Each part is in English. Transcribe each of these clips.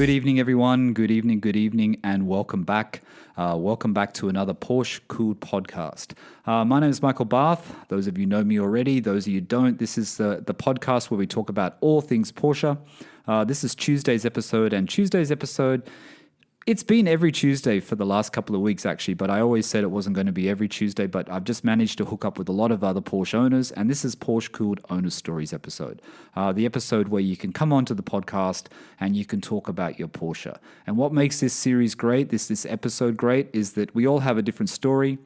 Good evening, everyone. Good evening, and welcome back. Welcome back to another PorscheCooled Podcast. My name is Michael Barth. Those of you know me already. Those of you don't, this is the podcast where we talk about all things Porsche. This is Tuesday's episode, and Tuesday's episode, it's been every Tuesday for the last couple of weeks, actually, but I always said it wasn't going to be every Tuesday, but I've just managed to hook up with a lot of other Porsche owners, and this is PorscheCooled Owner Stories episode, the episode where you can come onto the podcast and you can talk about your Porsche. And what makes this series great, this episode great, is that we all have a different story.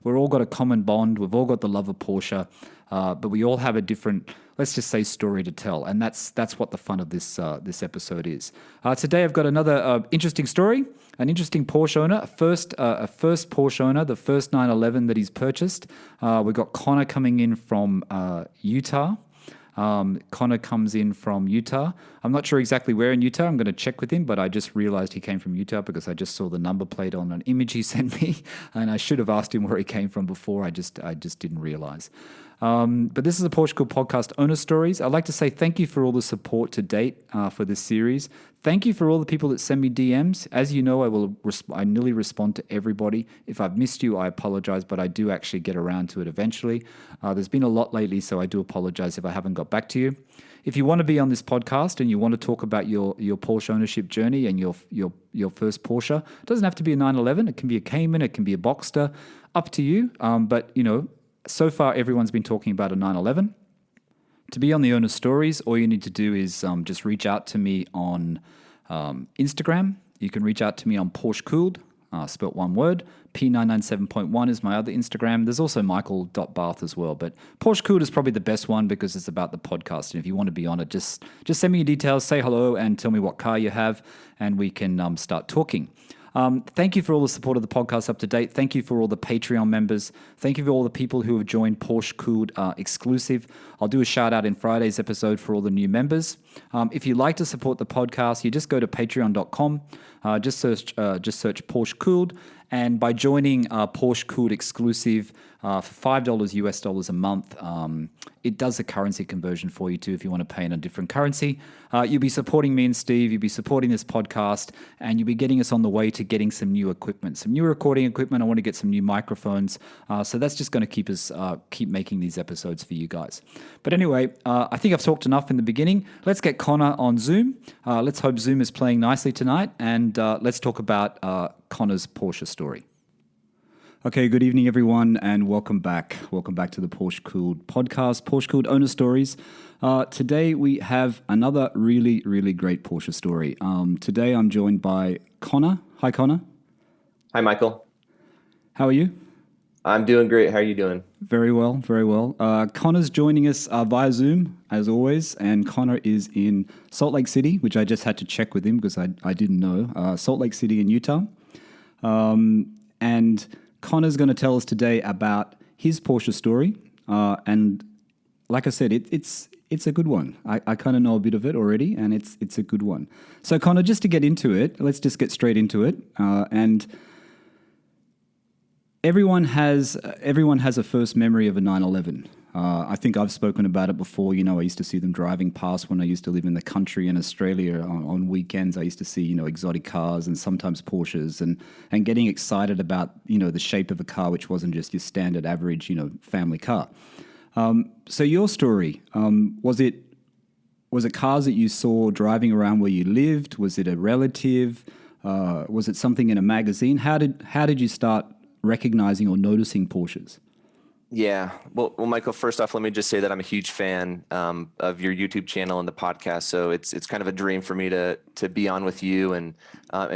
We've all got a common bond. We've all got the love of Porsche, but we all have a different, let's just say, story to tell, and that's what the fun of this episode is. Today, I've got another interesting story. An interesting Porsche owner, a first Porsche owner, the first 911 that he's purchased. We've got Connor coming in from Utah. Connor comes in from Utah. I'm not sure exactly where in Utah. I'm going to check with him, but I just realized he came from Utah because I just saw the number plate on an image he sent me, and I should have asked him where he came from before. I just didn't realize. But this is a PorscheCooled Podcast Owner Stories. I'd like to say thank you for all the support to date for this series. Thank you for all the people that send me DMs. As you know, I nearly respond to everybody. If I've missed you, I apologize, but I do actually get around to it eventually. There's been a lot lately, so I do apologize if I haven't got back to you. If you want to be on this podcast and you want to talk about your Porsche ownership journey and your first Porsche, it doesn't have to be a 911. It can be a Cayman. It can be a Boxster. Up to you. But, you know, so far everyone's been talking about a 911. To be on the Owner Stories, all you need to do is just reach out to me on Instagram. You can reach out to me on PorscheCooled, spelt one word. P997.1 is my other Instagram. There's also michael.barth as well. But PorscheCooled is probably the best one because it's about the podcast. And if you want to be on it, just send me your details, say hello, and tell me what car you have, and we can start talking. Thank you for all the support of the podcast up to date. Thank you for all the Patreon members. Thank you for all the people who have joined PorscheCooled exclusive. I'll do a shout out in Friday's episode for all the new members. If you'd like to support the podcast, you just go to patreon.com, just search PorscheCooled, and by joining PorscheCooled exclusive for $5 US dollars a month, it does a currency conversion for you too if you want to pay in a different currency. You'll be supporting me and Steve, you'll be supporting this podcast, and you'll be getting us on the way to getting some new equipment, some new recording equipment. I want to get some new microphones, so that's just going to keep making these episodes for you guys. But anyway, I think I've talked enough in the beginning. Let's get Connor on Zoom. Let's hope Zoom is playing nicely tonight, and let's talk about Connor's Porsche story. Okay, good evening, everyone, and welcome back. Welcome back to the PorscheCooled Podcast, PorscheCooled Owner Stories. Today, we have another really, really great Porsche story. Today, I'm joined by Connor. Hi, Connor. Hi, Michael. How are you? I'm doing great. How are you doing? Very well, very well. Connor's joining us via Zoom, as always, and Connor is in Salt Lake City, which I just had to check with him because I didn't know. Salt Lake City in Utah. And Connor's going to tell us today about his Porsche story, and like I said, it's a good one. I kind of know a bit of it already, and it's a good one. So Connor, just to get into it, let's just get straight into it. And everyone has a first memory of a 911. I think I've spoken about it before. You know, I used to see them driving past when I used to live in the country in Australia on weekends. I used to see, you know, exotic cars and sometimes Porsches and getting excited about, you know, the shape of a car, which wasn't just your standard average, you know, family car. So your story, was it cars that you saw driving around where you lived? Was it a relative? Was it something in a magazine? How did you start recognizing or noticing Porsches? Yeah. Well, Michael, first off, let me just say that I'm a huge fan of your YouTube channel and the podcast. So it's kind of a dream for me to be on with you and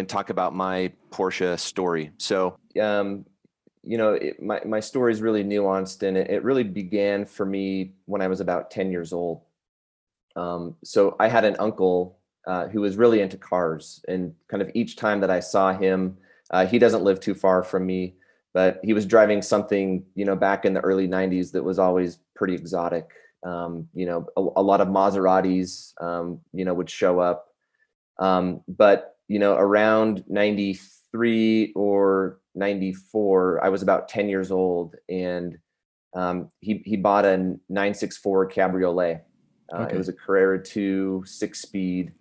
talk about my Porsche story. So, you know, my story is really nuanced, and it really began for me when I was about 10 years old. So I had an uncle who was really into cars, and kind of each time that I saw him, he doesn't live too far from me, but he was driving something, you know, back in the early 90s that was always pretty exotic. You know, a lot of Maseratis, you know, would show up. But, you know, around 93 or 94, I was about 10 years old, and he bought a 964 Cabriolet. Okay. It was a Carrera 2 6-speed.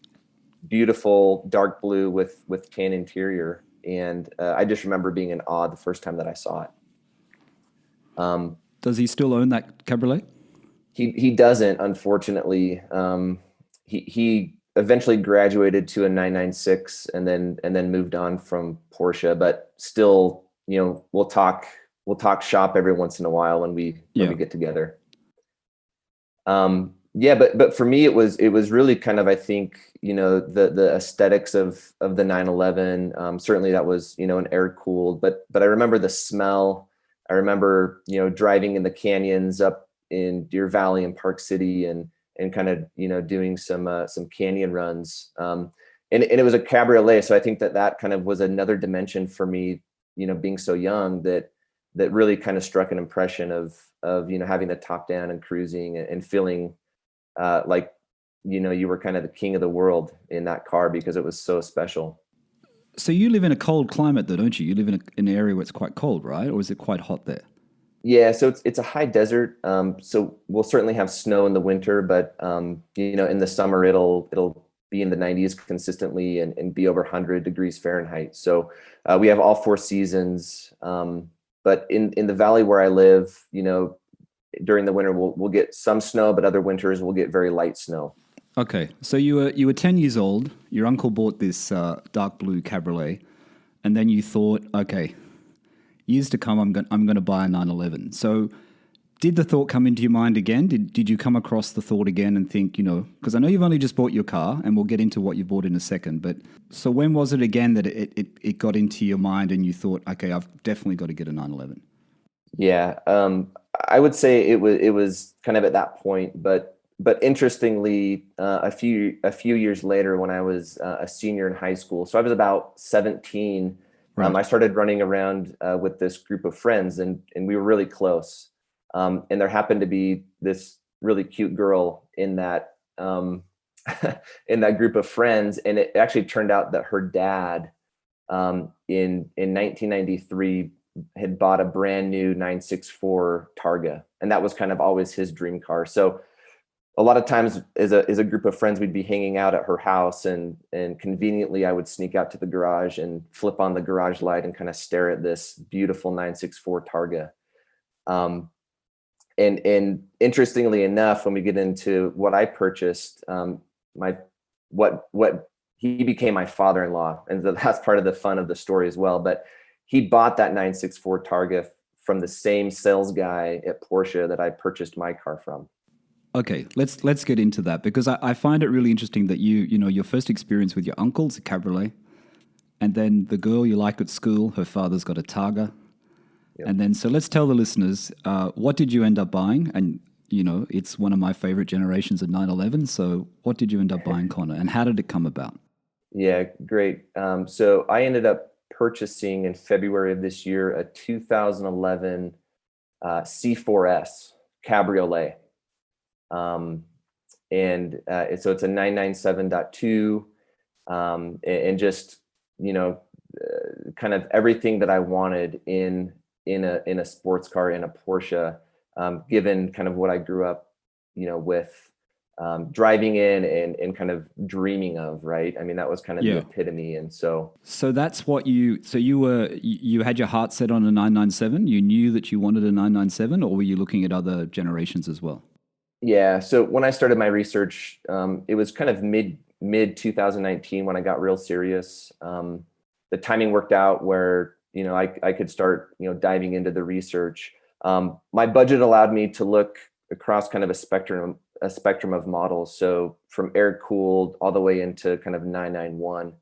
beautiful dark blue with tan interior. And I just remember being in awe the first time that I saw it. Does he still own that Cabriolet? He doesn't, unfortunately. He eventually graduated to a 996 and then moved on from Porsche, but still, we'll talk shop every once in a while when we get together. But for me, it was really kind of, I think, the aesthetics of the 911. Certainly that was, an air cooled, but I remember the smell. I remember, driving in the canyons up in Deer Valley and Park City and kind of, doing some canyon runs. And it was a cabriolet. So I think that kind of was another dimension for me, being so young, that really kind of struck an impression of having the top down and cruising and feeling like, you were kind of the king of the world in that car because it was so special. So you live in a cold climate though, don't you? You live in an area where it's quite cold, right? Or is it quite hot there? Yeah, so it's a high desert. So we'll certainly have snow in the winter, but in the summer it'll be in the 90s consistently and be over 100 degrees Fahrenheit. So we have all four seasons. But in the valley where I live, during the winter we'll get some snow, but other winters we'll get very light snow. Okay, so you were 10 years old. Your uncle bought this dark blue Cabriolet, and then you thought, okay, years to come, I'm going to buy a 911. So, did the thought come into your mind again? Did you come across the thought again and think, because I know you've only just bought your car, and we'll get into what you bought in a second. But so when was it again that it got into your mind and you thought, okay, I've definitely got to get a 911? Yeah, I would say it was kind of at that point, but interestingly, a few years later, when I was a senior in high school, so I was about 17. Right. I started running around with this group of friends, and we were really close. And there happened to be this really cute girl in that in that group of friends, and it actually turned out that her dad, in 1993, had bought a brand new 964 Targa, and that was kind of always his dream car. So a lot of times as a group of friends, we'd be hanging out at her house, and conveniently I would sneak out to the garage and flip on the garage light and kind of stare at this beautiful 964 Targa. And interestingly enough, when we get into what I purchased, he became my father-in-law. And that's part of the fun of the story as well. But he bought that 964 Targa from the same sales guy at Porsche that I purchased my car from. Okay, let's get into that, because I find it really interesting that your first experience with your uncle's a Cabriolet, and then the girl you like at school, her father's got a Targa. Yep. And then, so let's tell the listeners, what did you end up buying? And, it's one of my favorite generations of 911. So what did you end up buying, Connor? And how did it come about? Yeah, great. So I ended up purchasing in February of this year a 2011 C4S Cabriolet. So it's a 997.2, and just, kind of everything that I wanted in a sports car, in a Porsche, given kind of what I grew up, with, driving in and kind of dreaming of, right? I mean, that was kind of the epitome. And so that's what you had your heart set on a 997. You knew that you wanted a 997, or were you looking at other generations as well? Yeah. So when I started my research, it was kind of mid 2019 when I got real serious. The timing worked out where, I could start, diving into the research. My budget allowed me to look across kind of a spectrum of models. So from air cooled all the way into kind of 991.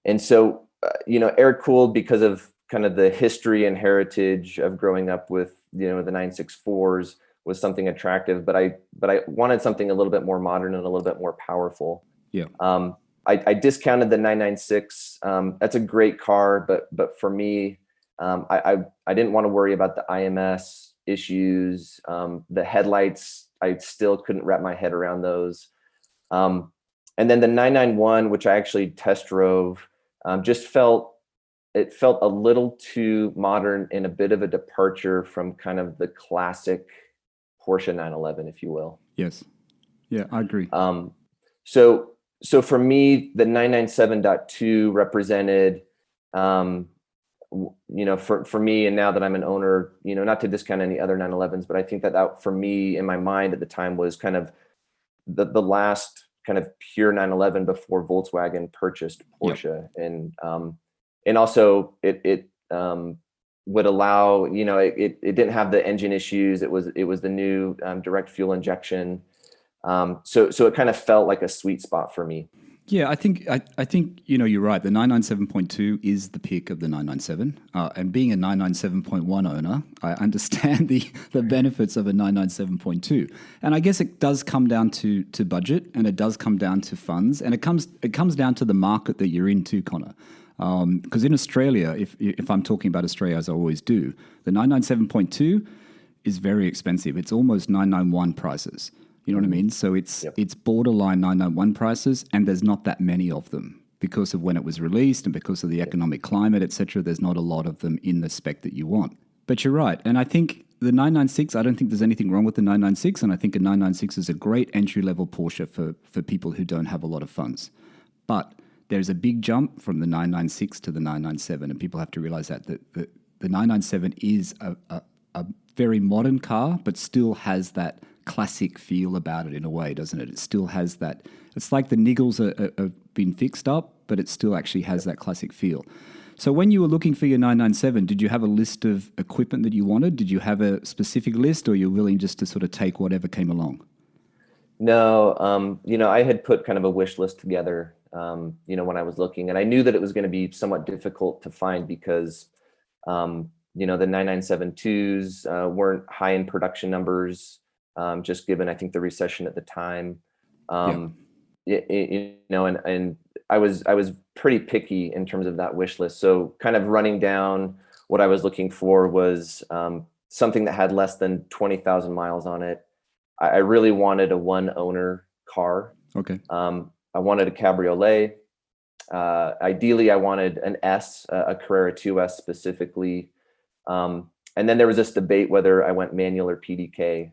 And so, air cooled because of kind of the history and heritage of growing up with, the 964s, was something attractive, but I wanted something a little bit more modern and a little bit more powerful. Yeah. I discounted the 996. That's a great car, but for me, I didn't want to worry about the IMS issues. The headlights, I still couldn't wrap my head around those. And then the 991, which I actually test drove, just felt a little too modern and a bit of a departure from kind of the classic Porsche 911, if you will. Yes. Yeah, I agree. So So for me, the 997.2 represented, for me, and now that I'm an owner, not to discount any other 911s, but I think that for me in my mind at the time was kind of the last kind of pure 911 before Volkswagen purchased Yep. Porsche. And also it would allow, it didn't have the engine issues. It was the new direct fuel injection. So it kind of felt like a sweet spot for me. Yeah, I think you're right. The 997.2 is the pick of the 997, and being a 997.1 owner, I understand the benefits of a 997.2. And I guess it does come down to budget, and it does come down to funds, and it comes down to the market that you're in too, Connor. Because in Australia, if I'm talking about Australia as I always do, the 997.2 is very expensive. It's almost 991 prices. You know what I mean? So it's borderline 991 prices, and there's not that many of them because of when it was released and because of the economic climate, etc. There's not a lot of them in the spec that you want. But you're right, and I think the 996. I don't think there's anything wrong with the 996, and I think a 996 is a great entry level Porsche for people who don't have a lot of funds. But there's a big jump from the 996 to the 997, and people have to realize that the 997 is a very modern car, but still has that classic feel about it in a way, doesn't it? It still has that. It's like the niggles are been fixed up, but it still actually has that classic feel. So when you were looking for your 997, did you have a list of equipment that you wanted? Did you have a specific list, or you're willing just to sort of take whatever came along? No, I had put kind of a wish list together, when I was looking, and I knew that it was going to be somewhat difficult to find because, the 997.2s weren't high in production numbers, just given, I think, the recession at the time. And I was pretty picky in terms of that wish list. So kind of running down what I was looking for was something that had less than 20,000 miles on it. I really wanted a one owner car. Okay. I wanted a Cabriolet. Ideally, I wanted an S, a Carrera 2S specifically. And then there was this debate whether I went manual or PDK.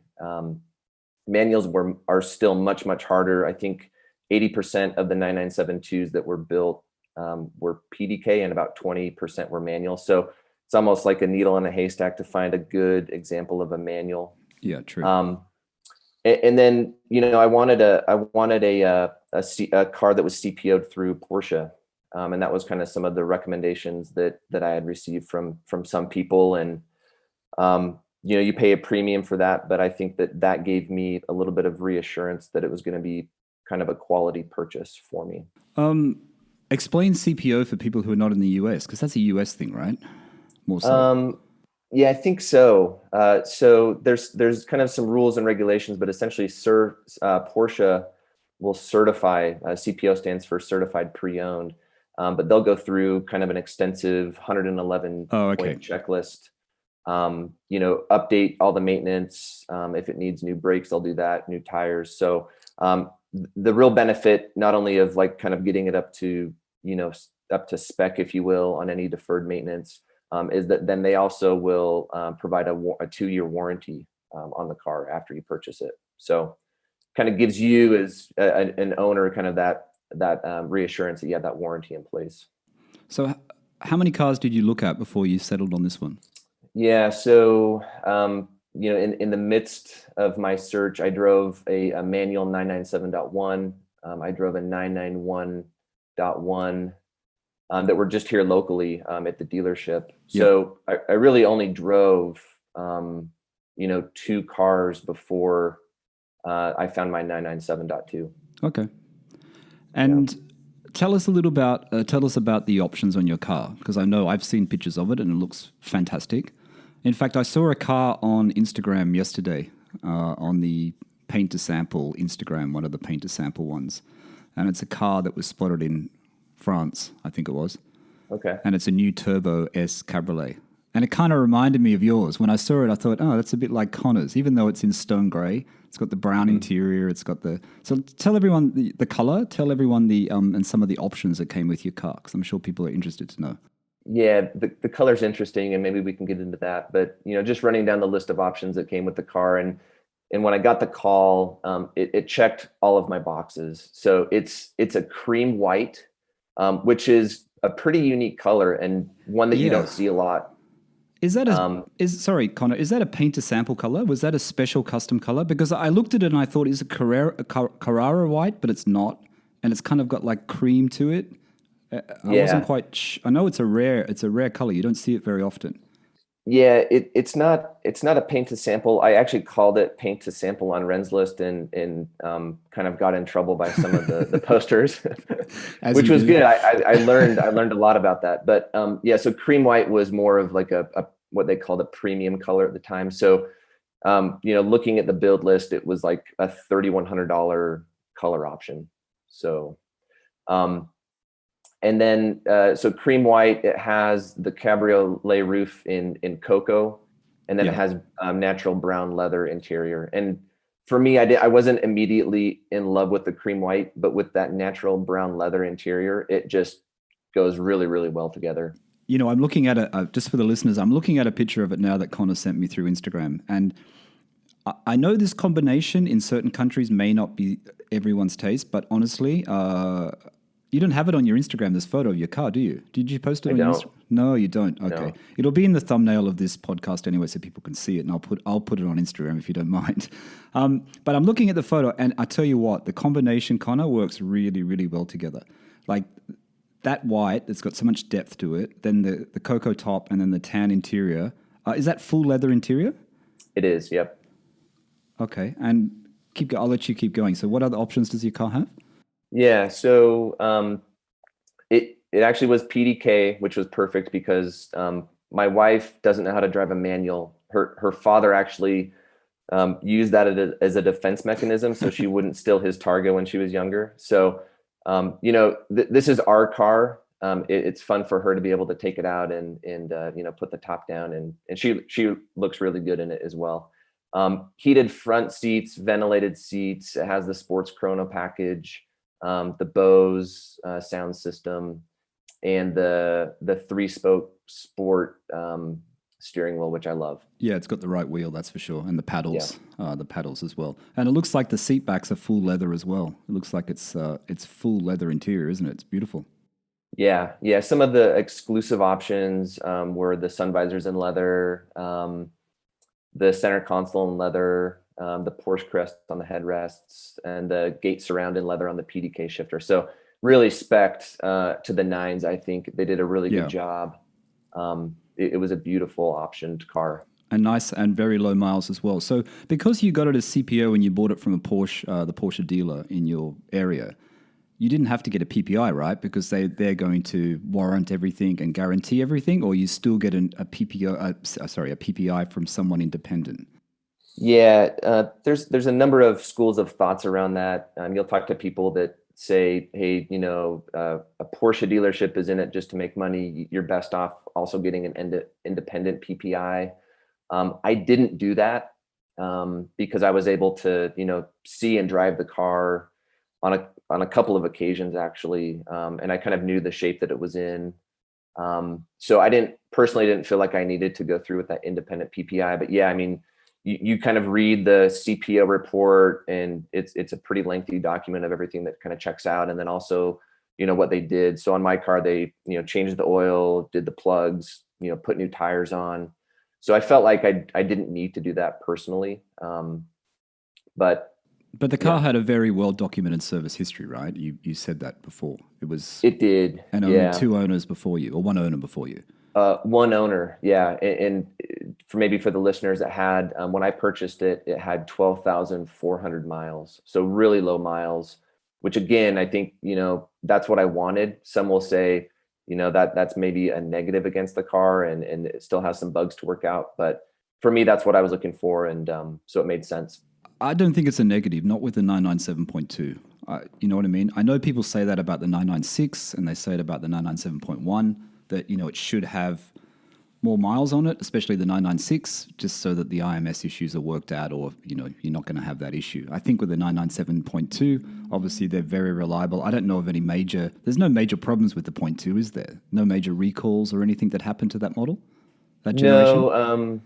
Manuals are still much, much harder. I think 80% of the 997.2s that were built were PDK and about 20% were manual. So it's almost like a needle in a haystack to find a good example of a manual. Yeah, true. And then, I wanted a car that was CPO'd through Porsche. And that was kind of some of the recommendations that I had received from some people. And, you pay a premium for that, but I think that gave me a little bit of reassurance that it was going to be kind of a quality purchase for me. Explain CPO for people who are not in the US, because that's a US thing, right? More so. Yeah, I think so. So there's kind of some rules and regulations, but essentially, Porsche will certify. CPO stands for Certified Pre-Owned, but they'll go through kind of an extensive 111 point checklist. Update all the maintenance. If it needs new brakes, they'll do that. New tires. So the real benefit, not only of like kind of getting it up to spec, if you will, on any deferred maintenance. Is that then they also will provide a 2-year warranty on the car after you purchase it. So kind of gives you as an owner kind of that reassurance that you have that warranty in place. So how many cars did you look at before you settled on this one? Yeah. So, in the midst of my search, I drove a manual 997.1. I drove a 991.1. That were just here locally at the dealership. So I really only drove, 2 cars before I found my 997.2. Okay. And tell us about the options on your car, because I know I've seen pictures of it and it looks fantastic. In fact, I saw a car on Instagram yesterday on the Paint to Sample Instagram, one of the Paint to Sample ones. And it's a car that was spotted in France, I think it was. Okay. And it's a new Turbo S Cabriolet. And it kind of reminded me of yours. When I saw it, I thought, oh, that's a bit like Connor's, even though it's in stone grey. It's got the brown interior. It's got the... So tell everyone the color, tell everyone and some of the options that came with your car, because I'm sure people are interested to know. Yeah, the color's interesting, and maybe we can get into that. But, just running down the list of options that came with the car. And And when I got the call, it checked all of my boxes. So it's a cream white, which is a pretty unique color and one that you Yeah. don't see a lot. Is that sorry, Connor, is that a paint to sample color? Was that a special custom color? Because I looked at it and I thought it's a Carrera white, but it's not. And it's kind of got like cream to it. I wasn't quite I know it's a rare color. You don't see it very often. Yeah, it's not a paint to sample. I actually called it paint to sample on Renslist and kind of got in trouble by some of the posters, which was good. I learned a lot about that. But yeah, so cream white was more of like a what they called a premium color at the time. So looking at the build list, it was like a $3,100 color option. So and then, so cream white, it has the Cabriolet roof in cocoa, and then it has natural brown leather interior. And for me, I wasn't immediately in love with the cream white, but with that natural brown leather interior, it just goes really, really well together. I'm looking at it, just for the listeners, I'm looking at a picture of it now that Connor sent me through Instagram. And I know this combination in certain countries may not be everyone's taste, but honestly, you don't have it on your Instagram, this photo of your car, do you? Did you post it on your Instagram? No, you don't. Okay. No. It'll be in the thumbnail of this podcast anyway, so people can see it, and I'll put it on Instagram if you don't mind. But I'm looking at the photo, and I tell you what, the combination, Connor, works really, really well together. Like that white, it's got so much depth to it, then the cocoa top, and then the tan interior. Is that full leather interior? It is, yep. Okay, and I'll let you keep going. So what other options does your car have? Yeah, so it actually was PDK, which was perfect because my wife doesn't know how to drive a manual. Her father actually used that as a defense mechanism, so she wouldn't steal his Targa when she was younger. So this is our car. It's fun for her to be able to take it out and put the top down, and she looks really good in it as well. Heated front seats, ventilated seats. It has the sports chrono package. The Bose sound system, and the 3-spoke sport steering wheel, which I love. Yeah, it's got the right wheel, that's for sure, and the paddles as well. And it looks like the seat backs are full leather as well. It looks like it's full leather interior, isn't it? It's beautiful. Yeah. Some of the exclusive options were the sun visors in leather, the center console in leather. The Porsche crest on the headrests, and the gate surround in leather on the PDK shifter. So really spec'd to the nines. I think they did a really good job. It was a beautiful optioned car. And nice and very low miles as well. So because you got it as CPO and you bought it from the Porsche dealer in your area, you didn't have to get a PPI, right? Because they're going to warrant everything and guarantee everything, or you still get a PPI from someone independent. Yeah, there's a number of schools of thoughts around that. You'll talk to people that say, hey, a Porsche dealership is in it just to make money. You're best off also getting an independent PPI. I didn't do that because I was able to, see and drive the car on a couple of occasions actually, and I kind of knew the shape that it was in. So I didn't feel like I needed to go through with that independent PPI. But yeah, I mean, you kind of read the CPO report, and it's a pretty lengthy document of everything that kind of checks out. And then also, what they did. So on my car, they, changed the oil, did the plugs, put new tires on. So I felt like I didn't need to do that personally. But the car had a very well documented service history, right? You said that before. It did. And only two owners before you, or one owner before you. One owner, yeah. And for the listeners that had, when I purchased it, it had 12,400 miles. So really low miles, which again, I think, that's what I wanted. Some will say, that's maybe a negative against the car, and it still has some bugs to work out. But for me, that's what I was looking for. And so it made sense. I don't think it's a negative, not with the 997.2. You know what I mean? I know people say that about the 996, and they say it about the 997.1. That it should have more miles on it, especially the 996, just so that the IMS issues are worked out, or you're not going to have that issue. I think with the 997.2, obviously they're very reliable. I don't know of any there's no major problems with the 0.2, is there? No major recalls or anything that happened to that model, that generation?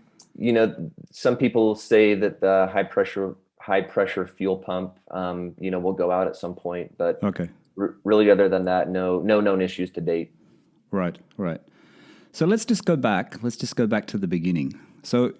some people say that the high pressure fuel pump, will go out at some point, but Okay. Really other than that, no known issues to date. Right. So let's just go back. Let's just go back to the beginning. So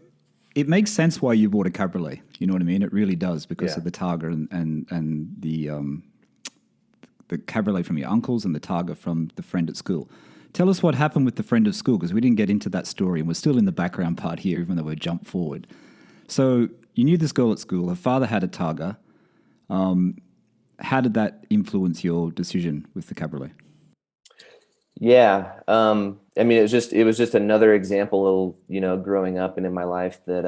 it makes sense why you bought a Cabriolet. You know what I mean? It really does because of the Targa and the Cabriolet from your uncles and the Targa from the friend at school. Tell us what happened with the friend of school, because we didn't get into that story and we're still in the background part here, even though we're jumped forward. So you knew this girl at school. Her father had a Targa. How did that influence your decision with the Cabriolet? Yeah. It was just another example of, growing up and in my life that,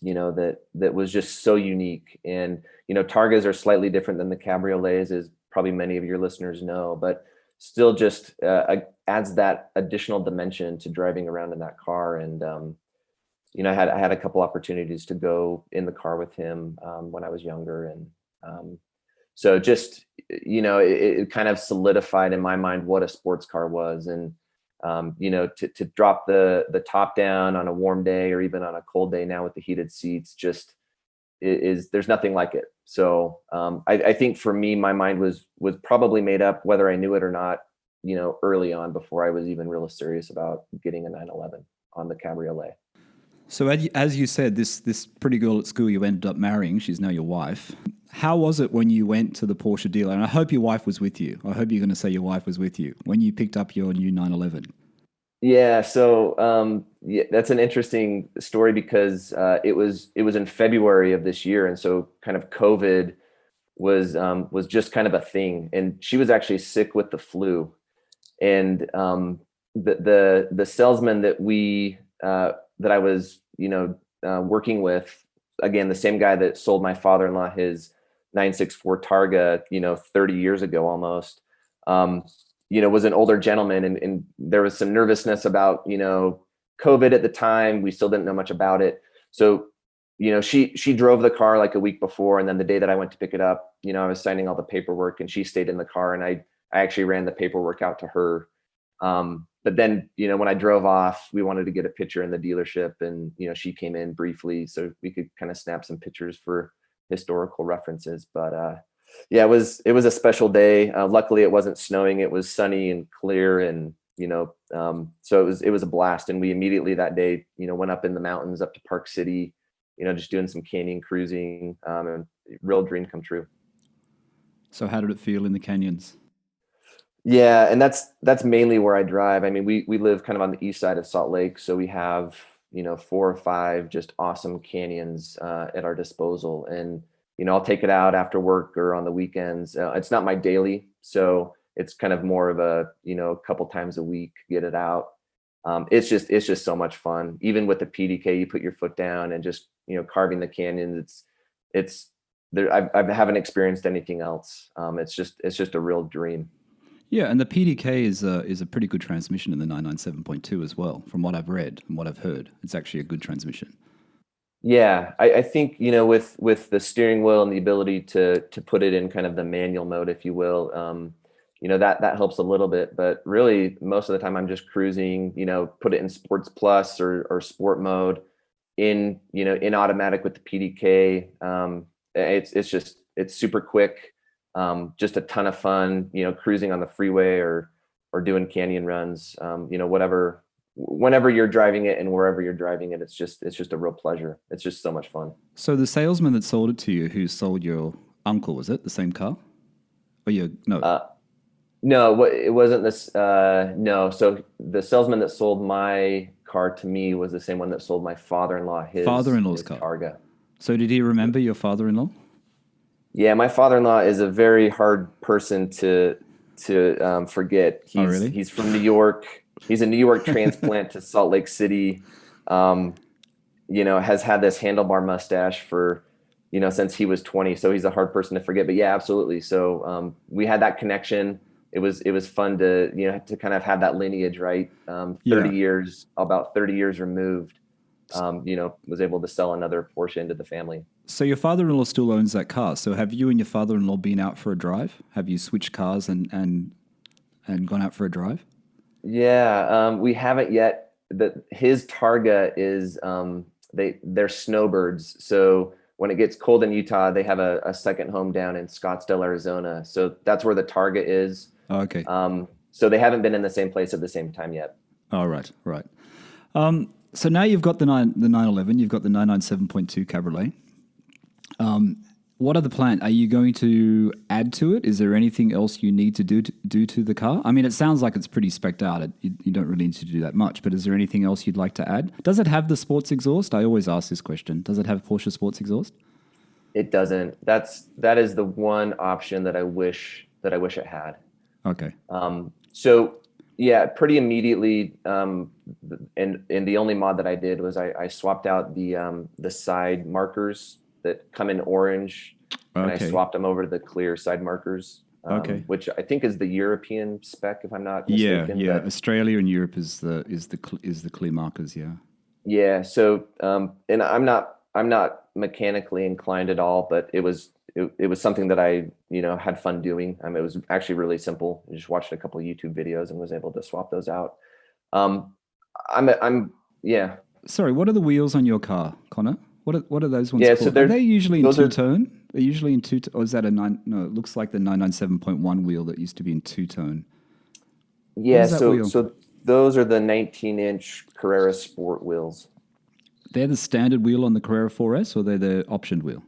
that was just so unique. And, Targas are slightly different than the Cabriolets, as probably many of your listeners know, but still just adds that additional dimension to driving around in that car. And, I had a couple opportunities to go in the car with him when I was younger. And so just, it kind of solidified in my mind what a sports car was. And, to drop the top down on a warm day or even on a cold day now with the heated seats, just there's nothing like it. So I think for me, my mind was probably made up, whether I knew it or not, early on, before I was even really serious about getting a 911 on the Cabriolet. So as you said, this pretty girl at school you ended up marrying, she's now your wife. How was it when you went to the Porsche dealer? And I hope your wife was with you. I hope you're going to say your wife was with you when you picked up your new 911. Yeah. So that's an interesting story because it was in February of this year. And so kind of COVID was just kind of a thing. And she was actually sick with the flu. And the salesman that I was, working with, again, the same guy that sold my father-in-law his 964 Targa, 30 years ago almost, was an older gentleman. And there was some nervousness about, COVID at the time. We still didn't know much about it. So, she drove the car like a week before. And then the day that I went to pick it up, I was signing all the paperwork and she stayed in the car, and I actually ran the paperwork out to her. But then, when I drove off, we wanted to get a picture in the dealership, and, she came in briefly so we could kind of snap some pictures for historical references. But, it was a special day. Luckily it wasn't snowing. It was sunny and clear, and, so it was a blast. And we immediately that day, went up in the mountains, up to Park City, just doing some canyon cruising, and real dream come true. So how did it feel in the canyons? Yeah. And that's mainly where I drive. I mean, we live kind of on the east side of Salt Lake. So we have, 4 or 5 just awesome canyons at our disposal. And, I'll take it out after work or on the weekends. It's not my daily. So it's kind of more of a, a couple times a week, get it out. It's just so much fun. Even with the PDK, you put your foot down and just, carving the canyons. It's there. I haven't experienced anything else. It's just a real dream. Yeah, and the PDK is a pretty good transmission in the 997.2 as well, from what I've read and what I've heard. It's actually a good transmission. Yeah, I think, with the steering wheel and the ability to put it in kind of the manual mode, if you will, that helps a little bit. But really, most of the time I'm just cruising, put it in Sports Plus or Sport mode in automatic with the PDK. It's super quick. Just a ton of fun, cruising on the freeway or doing canyon runs, whenever you're driving it and wherever you're driving it, it's just a real pleasure. It's just so much fun. So the salesman that sold it to you, who sold your uncle, was it the same car? Or No, it wasn't this. No. So the salesman that sold my car to me was the same one that sold my father-in-law his car. Targa. So did he remember your father-in-law? Yeah, my father-in-law is a very hard person to forget. Really? He's from New York. He's a New York transplant to Salt Lake City. Has had this handlebar mustache for, since he was 20. So he's a hard person to forget. But yeah, absolutely. So we had that connection. It was fun to to kind of have that lineage, right? 30 years removed. Was able to sell another Porsche into the family. So your father-in-law still owns that car. So have you and your father-in-law been out for a drive? Have you switched cars and gone out for a drive? Yeah, we haven't yet. his Targa is they're snowbirds. So when it gets cold in Utah, they have a second home down in Scottsdale, Arizona. So that's where the Targa is. Oh, okay. So they haven't been in the same place at the same time yet. Oh, right. So now you've got the 911, you've got the 997.2 Cabriolet. What are the plans? Are you going to add to it? Is there anything else you need to do to the car? I mean, it sounds like it's pretty specced out. You don't really need to do that much, but is there anything else you'd like to add? Does it have the sports exhaust? I always ask this question. Does it have Porsche sports exhaust? It doesn't. That is the one option that I wish it had. Okay. So yeah, pretty immediately. And the only mod that I did was I swapped out the side markers that come in orange, and I swapped them over to the clear side markers, which I think is the European spec, if I'm not mistaken. Yeah. Australia and Europe is the clear markers. Yeah. Yeah. So, and I'm not mechanically inclined at all, but it was something that I, had fun doing. It was actually really simple. I just watched a couple of YouTube videos and was able to swap those out. Yeah. Sorry, what are the wheels on your car, Connor? What are those ones Yeah, called? so are they usually in two-tone? They're usually in or is that a 9? No, it looks like the 997.1 wheel that used to be in two-tone. Yeah, so those are the 19-inch Carrera Sport wheels. They're the standard wheel on the Carrera 4S, or they're the optioned wheel?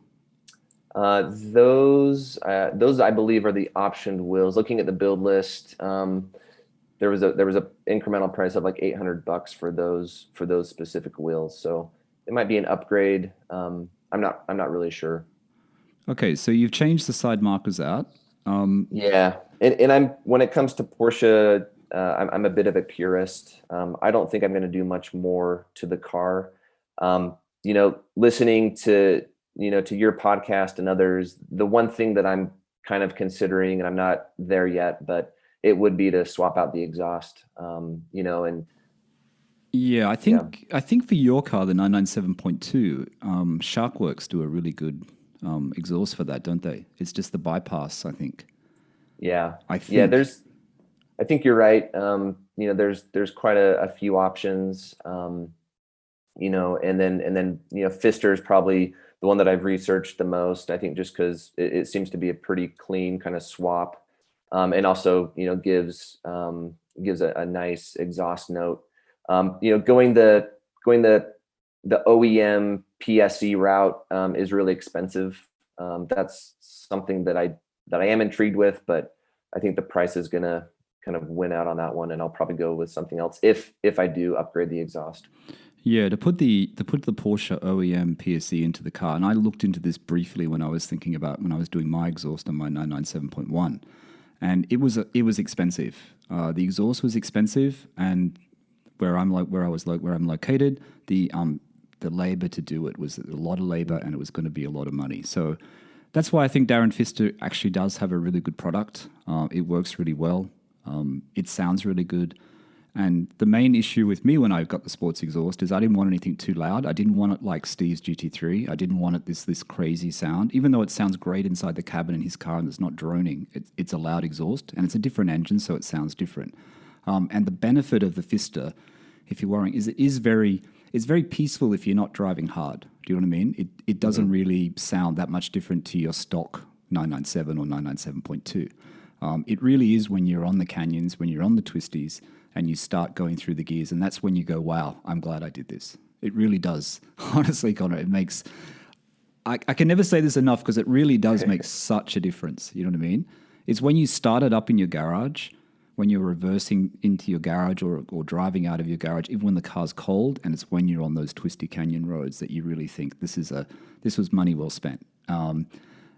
Those I believe are the optioned wheels. Looking at the build list, there was a incremental price of like $800 for those specific wheels. So it might be an upgrade. I'm not really sure. Okay, so you've changed the side markers out. Yeah, and when it comes to Porsche, I'm a bit of a purist. I don't think I'm going to do much more to the car. Listening to your podcast and others, the one thing that I'm kind of considering, and I'm not there yet, but it would be to swap out the exhaust. And yeah, I think for your car, the 997.2, Sharkworks do a really good exhaust for that, don't they? It's just the bypass, I think. Yeah, I think you're right. There's quite a few options. And then Pfister is probably the one that I've researched the most. I think just because it seems to be a pretty clean kind of swap, and also gives a nice exhaust note. Going the OEM PSE route is really expensive. That's something that I am intrigued with, but I think the price is gonna kind of win out on that one, and I'll probably go with something else if I do upgrade the exhaust. Yeah, to put the Porsche OEM PSE into the car, and I looked into this briefly when I was doing my exhaust on my 997.1, and it was expensive. The exhaust was expensive, and where I'm located, the labor to do it was a lot of labor, and it was going to be a lot of money. So that's why I think Darren Pfister actually does have a really good product. It works really well. It sounds really good. And the main issue with me when I got the sports exhaust is I didn't want anything too loud. I didn't want it like Steve's GT3. I didn't want it this crazy sound. Even though it sounds great inside the cabin in his car and it's not droning, it's a loud exhaust, and it's a different engine, so it sounds different. And the benefit of the Pfister, if you're worrying, is it's very peaceful if you're not driving hard. Do you know what I mean? It doesn't really sound that much different to your stock 997 or 997.2. It really is when you're on the canyons, when you're on the twisties, and you start going through the gears, and that's when you go, wow, I'm glad I did this. It really does. Honestly, Connor, it makes... I can never say this enough because it really does make such a difference. You know what I mean? It's when you start it up in your garage, when you're reversing into your garage or driving out of your garage, even when the car's cold, and it's when you're on those twisty canyon roads that you really think this was money well spent. And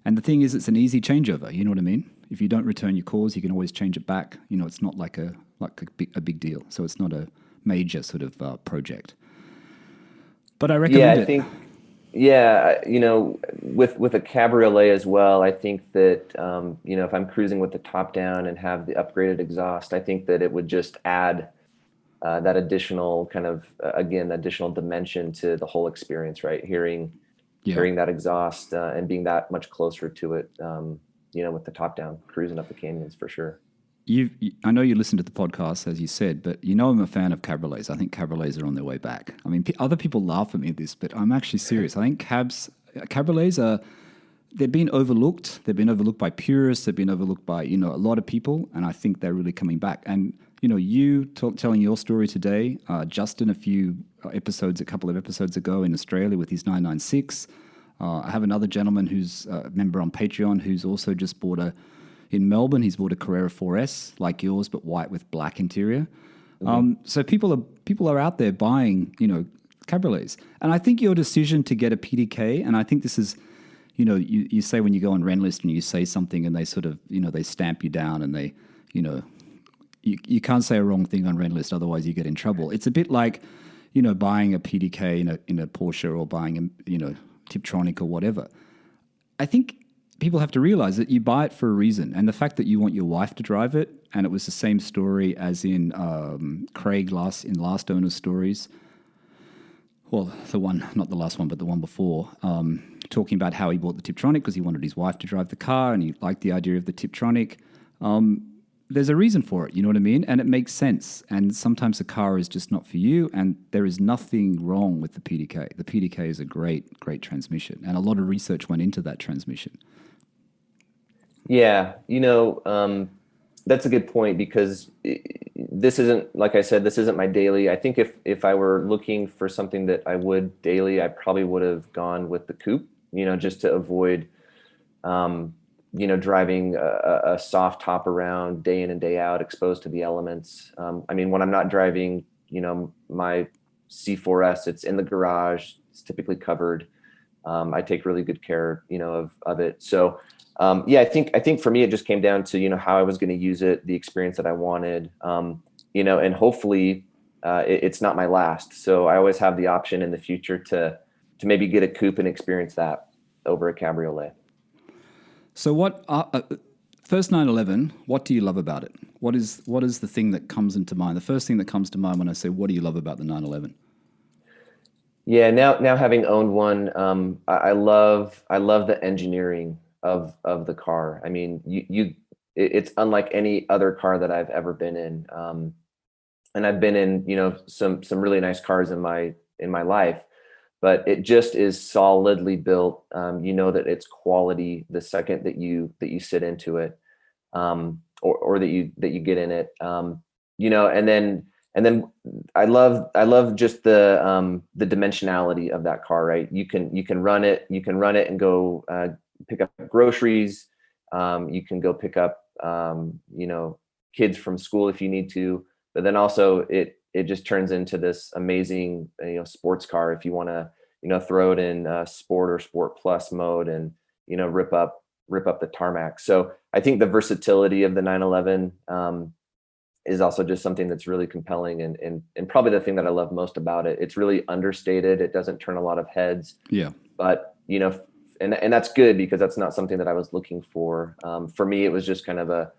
the thing is, it's an easy changeover. You know what I mean? If you don't return your cores, you can always change it back. It's not like a big deal. So it's not a major sort of project. But I recommend it. I think, with a Cabriolet as well, I think that, if I'm cruising with the top down and have the upgraded exhaust, I think that it would just add that additional kind of, additional dimension to the whole experience, right? Hearing that exhaust and being that much closer to it, with the top down, cruising up the canyons for sure. I know you listen to the podcast, as you said, but you know I'm a fan of Cabriolets. I think Cabriolets are on their way back. I mean, other people laugh at me at this, but I'm actually serious. I think Cabriolets they've been overlooked. They've been overlooked by purists. They've been overlooked by, a lot of people, and I think they're really coming back. And, you telling your story today, Justin, a couple of episodes ago in Australia with his 996. I have another gentleman who's a member on Patreon who's also just in Melbourne, he's bought a Carrera 4S like yours, but white with black interior. So people are out there buying, Cabriolets. And I think your decision to get a PDK, and I think this is, you say when you go on Renlist and you say something and they sort of, they stamp you down and they, you can't say a wrong thing on Renlist, otherwise you get in trouble. It's a bit like, buying a PDK in a Porsche or buying a, Tiptronic or whatever. I think people have to realize that you buy it for a reason. And the fact that you want your wife to drive it, and it was the same story as in Craig in Last Owner's Stories. Well, not the last one, but the one before, talking about how he bought the Tiptronic because he wanted his wife to drive the car and he liked the idea of the Tiptronic. There's a reason for it, you know what I mean? And it makes sense. And sometimes the car is just not for you, and there is nothing wrong with the PDK. The PDK is a great, great transmission, and a lot of research went into that transmission. Yeah, that's a good point, because this isn't, like I said, this isn't my daily. I think if I were looking for something that I would daily, I probably would have gone with the coupe, just to avoid, driving a soft top around day in and day out, exposed to the elements. When I'm not driving, my C4S, it's in the garage, it's typically covered. I take really good care, of it. So, I think for me, it just came down to, how I was going to use it, the experience that I wanted, and hopefully it's not my last. So I always have the option in the future to maybe get a coupe and experience that over a cabriolet. So what, first 911, what do you love about it? What is the thing that comes into mind? The first thing that comes to mind when I say, what do you love about the 911? Yeah. Now having owned one, I love the engineering of the car. I mean, it's unlike any other car that I've ever been in. And I've been in, some really nice cars in my life, but it just is solidly built. That it's quality the second that you sit into it, or that you get in it. And then I love just the dimensionality of that car, right? You can run it and go pick up groceries. You can go pick up kids from school if you need to, but then also it just turns into this amazing sports car if you want to throw it in sport or sport plus mode and rip up the tarmac. So I think the versatility of the 911 is also just something that's really compelling and probably the thing that I love most about it. It's really understated. It doesn't turn a lot of heads. Yeah. But and that's good, because that's not something that I was looking for. For me, it was just kind of a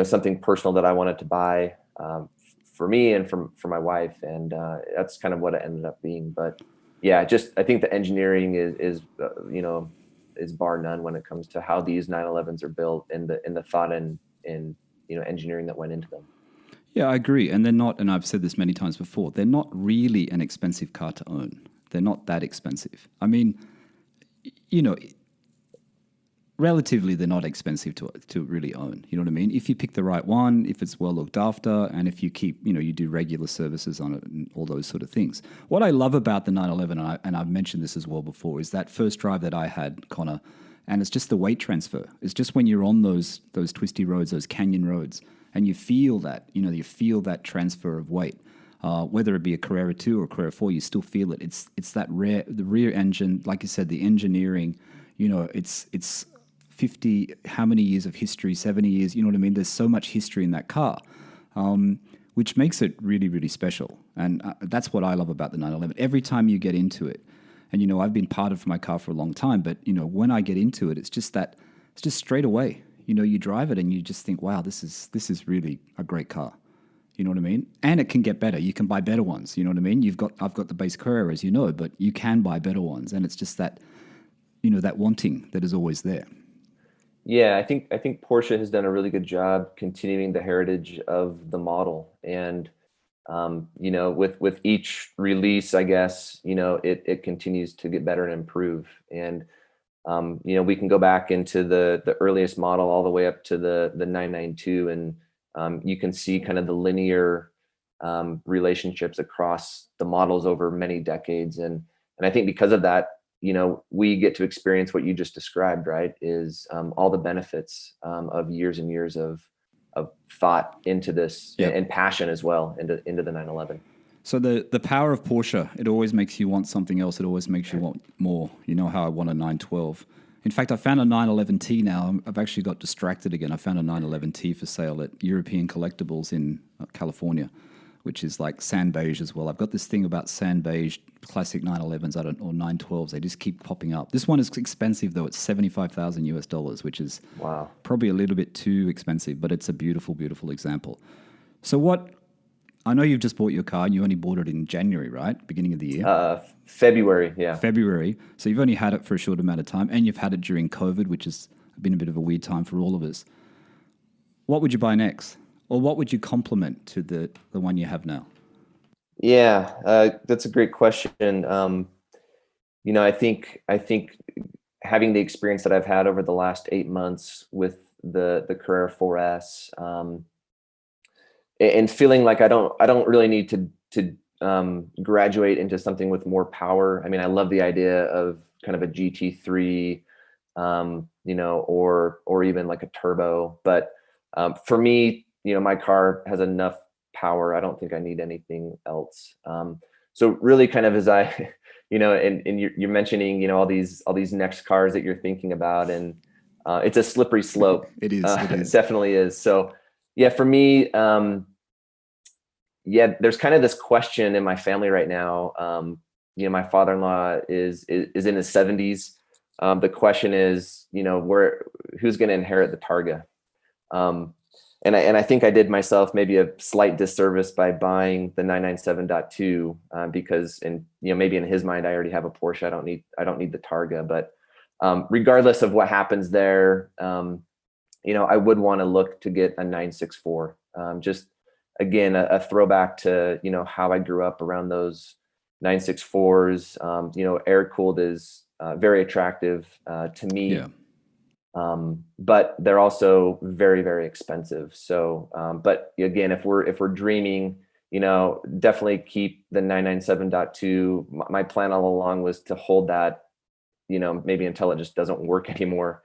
something personal that I wanted to buy for me and for my wife, and that's kind of what it ended up being. But yeah, I think the engineering is bar none when it comes to how these 911s are built, and the thought and engineering that went into them. Yeah, I agree. And they're not, and I've said this many times before, they're not really an expensive car to own. They're not that expensive. I mean, relatively, they're not expensive to really own. You know what I mean? If you pick the right one, if it's well looked after, and if you keep, you do regular services on it and all those sort of things. What I love about the 911, and I've mentioned this as well before, is that first drive that I had, Connor, and it's just the weight transfer. It's just when you're on those twisty roads, those canyon roads, and you feel that, you feel that transfer of weight. Whether it be a Carrera 2 or a Carrera 4, you still feel it. It's that the rear engine, like you said, the engineering, it's 50, how many years of history, 70 years, you know what I mean? There's so much history in that car, which makes it really, really special. And that's what I love about the 911. Every time you get into it, and, I've been part of my car for a long time, but, when I get into it, it's just straight away, you drive it and you just think, wow, this is really a great car. You know what I mean? And it can get better. You can buy better ones. You know what I mean? I've got the base Carrera, as you know, but you can buy better ones. And it's just that, that wanting that is always there. Yeah, I think Porsche has done a really good job continuing the heritage of the model, and with each release, I guess it continues to get better and improve. And we can go back into the earliest model all the way up to the 992, and you can see kind of the linear relationships across the models over many decades. And I think because of that, we get to experience what you just described, right? Is all the benefits of years and years of thought into this, Yep. and passion as well into the 911. So the power of Porsche, it always makes you want something else. It always makes you want more. You know how I want a 912. In fact, I found a 911T now. I've actually got distracted again. I found a 911T for sale at European Collectibles in California, which is like sand beige as well. I've got this thing about sand beige classic 911s, or 912s. They just keep popping up. This one is expensive though. It's $75,000 US, which is Wow. probably a little bit too expensive, but it's a beautiful, beautiful example. So I know you've just bought your car and you only bought it in January, right? Beginning of the year. February, yeah. February. So you've only had it for a short amount of time, and you've had it during COVID, which has been a bit of a weird time for all of us. What would you buy next? Or what would you complement to the one you have now? Yeah, that's a great question. I think having the experience that I've had over the last 8 months with the Carrera 4S, and feeling like I don't really need to graduate into something with more power. I mean, I love the idea of kind of a GT3, or even like a turbo. But for me, my car has enough power. I don't think I need anything else. So really, kind of as I, and you're mentioning, all these next cars that you're thinking about, and it's a slippery slope. It is. It definitely is. So yeah, for me, there's kind of this question in my family right now. My father-in-law is in his 70s. The question is, who's going to inherit the Targa? And I think I did myself maybe a slight disservice by buying the 997.2, because maybe in his mind I already have a Porsche. I don't need the Targa. But regardless of what happens there, I would want to look to get a 964. Just again, a throwback to how I grew up around those 964s. Air cooled is very attractive to me. Yeah. But they're also very, very expensive. So, but again, if we're dreaming, definitely keep the 997.2. My plan all along was to hold that, maybe until it just doesn't work anymore.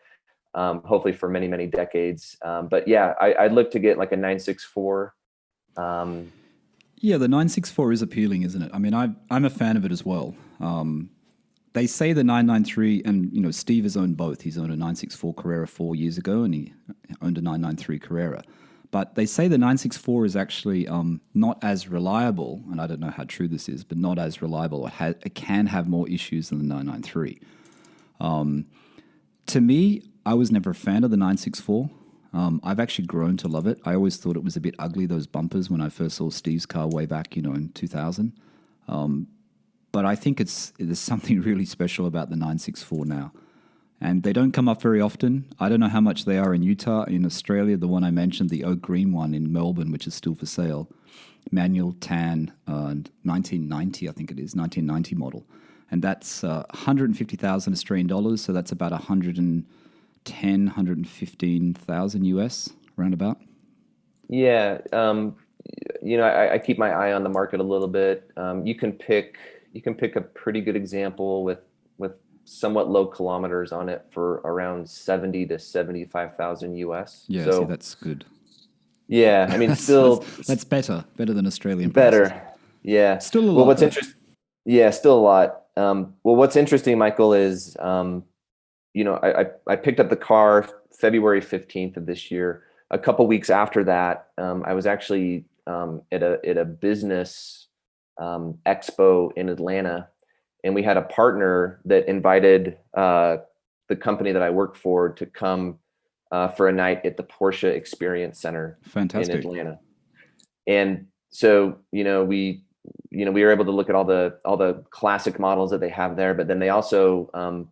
Hopefully for many, many decades. But yeah, I'd look to get like a 964. Yeah, the 964 is appealing, isn't it? I mean, I'm a fan of it as well. They say the 993, and Steve has owned both. He's owned a 964 Carrera 4 years ago, and he owned a 993 Carrera. But they say the 964 is actually not as reliable, and I don't know how true this is, but not as reliable. It can have more issues than the 993. To me, I was never a fan of the 964. I've actually grown to love it. I always thought it was a bit ugly, those bumpers, when I first saw Steve's car way back, in 2000. But I think there's something really special about the 964 now. And they don't come up very often. I don't know how much they are in Utah. In Australia, the one I mentioned, the oak green one in Melbourne, which is still for sale, manual tan, 1990, I think it is, 1990 model. And that's 150,000 Australian dollars. So that's about 115,000 US, roundabout. Yeah. I keep my eye on the market a little bit. You can pick a pretty good example with somewhat low kilometers on it for around 70 to 75,000 US. Yeah, so that's good. Yeah, I mean, that's better than Australian better. prices. Yeah. Still a lot. Well, what's interesting? Yeah, still a lot. Well, what's interesting, Michael, is I picked up the car February 15th of this year. A couple weeks after that, I was actually at a business expo in Atlanta, and we had a partner that invited the company that I work for to come for a night at the Porsche Experience Center. Fantastic. In Atlanta. And so we were able to look at all the classic models that they have there, but then they also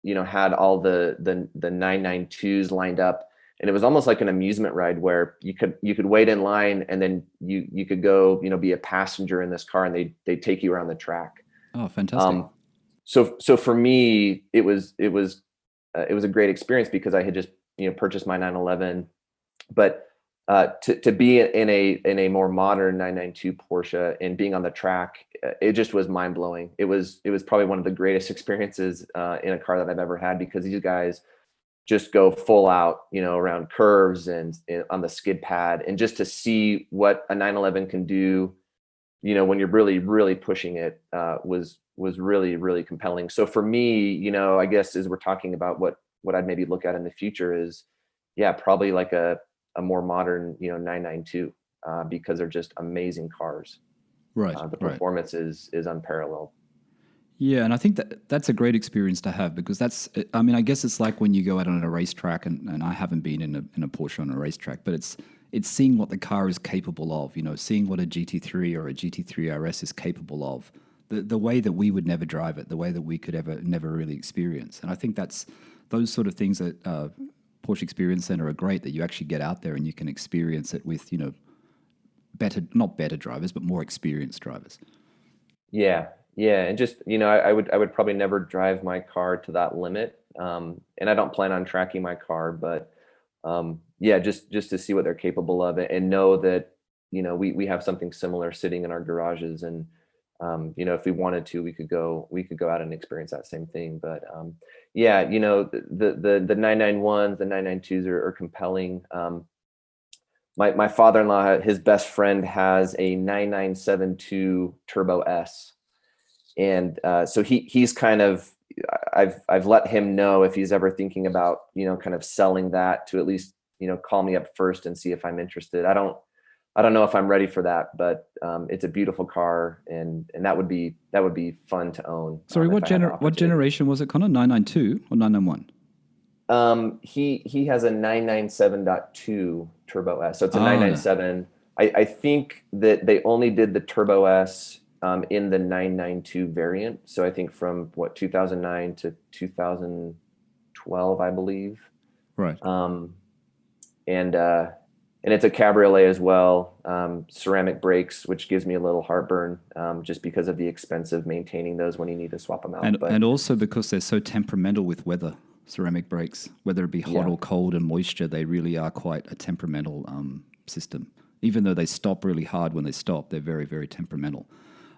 had all the 992s lined up, and it was almost like an amusement ride where you could wait in line, and then you could go, be a passenger in this car, and they take you around the track. Oh, fantastic. So for me, it was a great experience because I had just purchased my 911, but to be in a more modern 992 Porsche and being on the track, it just was mind blowing. It was probably one of the greatest experiences in a car that I've ever had, because these guys just go full out, around curves and on the skid pad, and just to see what a 911 can do, when you're really, really pushing it, was really, really compelling. So for me, I guess as we're talking about what I'd maybe look at in the future is, probably like a more modern, 992, because they're just amazing cars. Right. The performance is unparalleled. Yeah, and I think that's a great experience to have, because I guess it's like when you go out on a racetrack, and I haven't been in a Porsche on a racetrack, but it's seeing what the car is capable of, seeing what a GT3 or a GT3 RS is capable of, the way that we would never drive it, the way that we could never really experience. And I think that's those sort of things that Porsche Experience Center are great, that you actually get out there and you can experience it with, not better drivers, but more experienced drivers. Yeah. And just, I would probably never drive my car to that limit. And I don't plan on tracking my car, but just to see what they're capable of, and know that, we have something similar sitting in our garages, and, if we wanted to, we could go out and experience that same thing. But, the 991s, the 992s are compelling. My father-in-law, his best friend has a 9972 Turbo S. And so he's kind of, I've let him know if he's ever thinking about, kind of selling that, to at least, call me up first and see if I'm interested. I don't know if I'm ready for that, but it's a beautiful car, and that would be fun to own. Sorry, what generation was it, Connor? 992 or 991? He has a 997.2 Turbo S. So it's a 997. No. I think that they only did the Turbo S in the 992 variant. So I think from 2009 to 2012, I believe. Right. And it's a Cabriolet as well, ceramic brakes, which gives me a little heartburn, just because of the expense of maintaining those when you need to swap them out. And also because they're so temperamental with weather, ceramic brakes, whether it be hot or cold and moisture, they really are quite a temperamental system. Even though they stop really hard when they stop, they're very, very temperamental.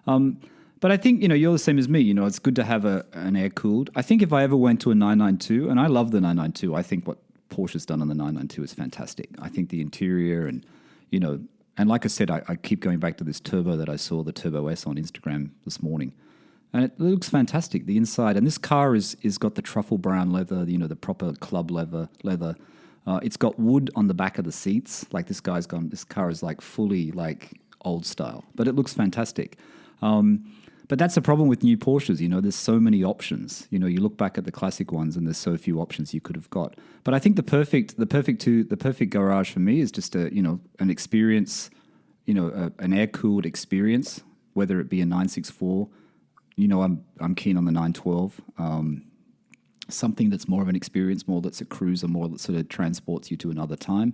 But I think, you're the same as me. It's good to have an air-cooled. I think if I ever went to a 992, and I love the 992, I think what Porsche's done on the 992 is fantastic. I think the interior and, and like I said, I keep going back to this turbo that I saw, the Turbo S, on Instagram this morning. And it looks fantastic, the inside. And this car is got the truffle brown leather, the proper club leather. It's got wood on the back of the seats. Like this car is like fully like old style, but it looks fantastic. But that's the problem with new Porsches. There's so many options. You look back at the classic ones, and there's so few options you could have got. But I think the perfect garage for me is just an experience, an air cooled experience, whether it be a 964. I'm keen on the 912. Something that's more of an experience, more that's a cruiser, more that sort of transports you to another time.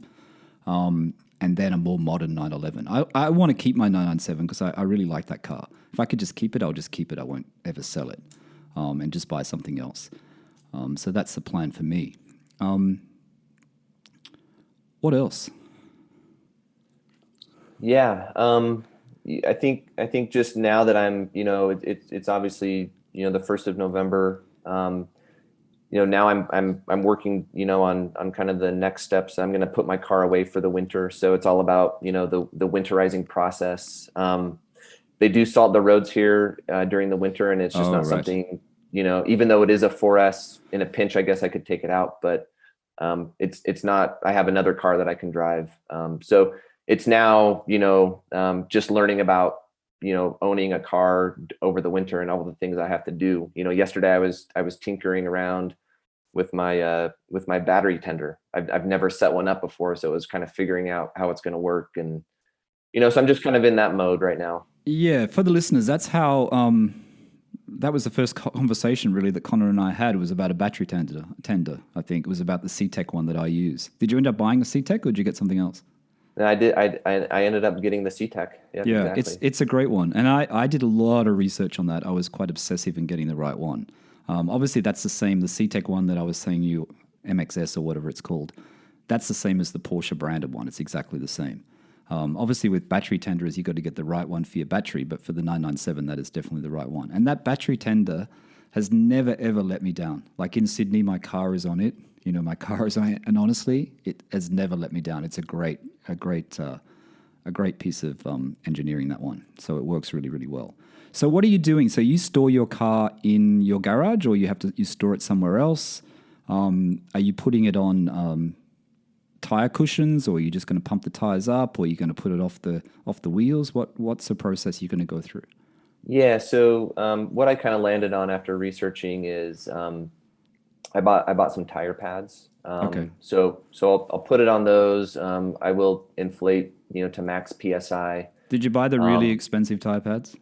And then a more modern 911. I want to keep my 997 because I really like that car. If I could just keep it, I'll just keep it. I won't ever sell it, and just buy something else. So that's the plan for me. What else? Yeah, I think just now that I'm, it's obviously, the 1st of November. Now I'm working, on kind of the next steps. I'm going to put my car away for the winter. So it's all about, the winterizing process. They do salt the roads here during the winter, and it's just not something, even though it is a 4S, in a pinch, I guess I could take it out, but it's not. I have another car that I can drive. So it's now, just learning about, owning a car over the winter and all the things I have to do. Yesterday I was tinkering around with my battery tender. I've never set one up before, so it was kind of figuring out how it's going to work, and so I'm just kind of in that mode right now. Yeah, for the listeners, that's how that was the first conversation really that Connor and I had, was about a battery tender. I think it was about the C-Tech one that I use. Did you end up buying a C-Tech or did you get something else? And I did. I ended up getting the C-Tech. Yeah, exactly. it's a great one. And I did a lot of research on that. I was quite obsessive in getting the right one. Obviously, that's the same. The C-Tech one that I was saying you, MXS or whatever it's called, that's the same as the Porsche branded one. It's exactly the same. Obviously, with battery tenders, you got to get the right one for your battery. But for the 997, that is definitely the right one. And that battery tender has never, ever let me down. Like in Sydney, my car is on it. My car is on it. And honestly, it has never let me down. It's a great piece of engineering, that one. So it works really, really well. So what are you doing? So you store your car in your garage, or you store it somewhere else? Are you putting it on tire cushions, or are you just going to pump the tires up, or are you going to put it off the wheels? What's the process you're going to go through? Yeah. So what I kind of landed on after researching is I bought some tire pads. Okay. So I'll put it on those. I will inflate, to max PSI. Did you buy the really expensive tire pads?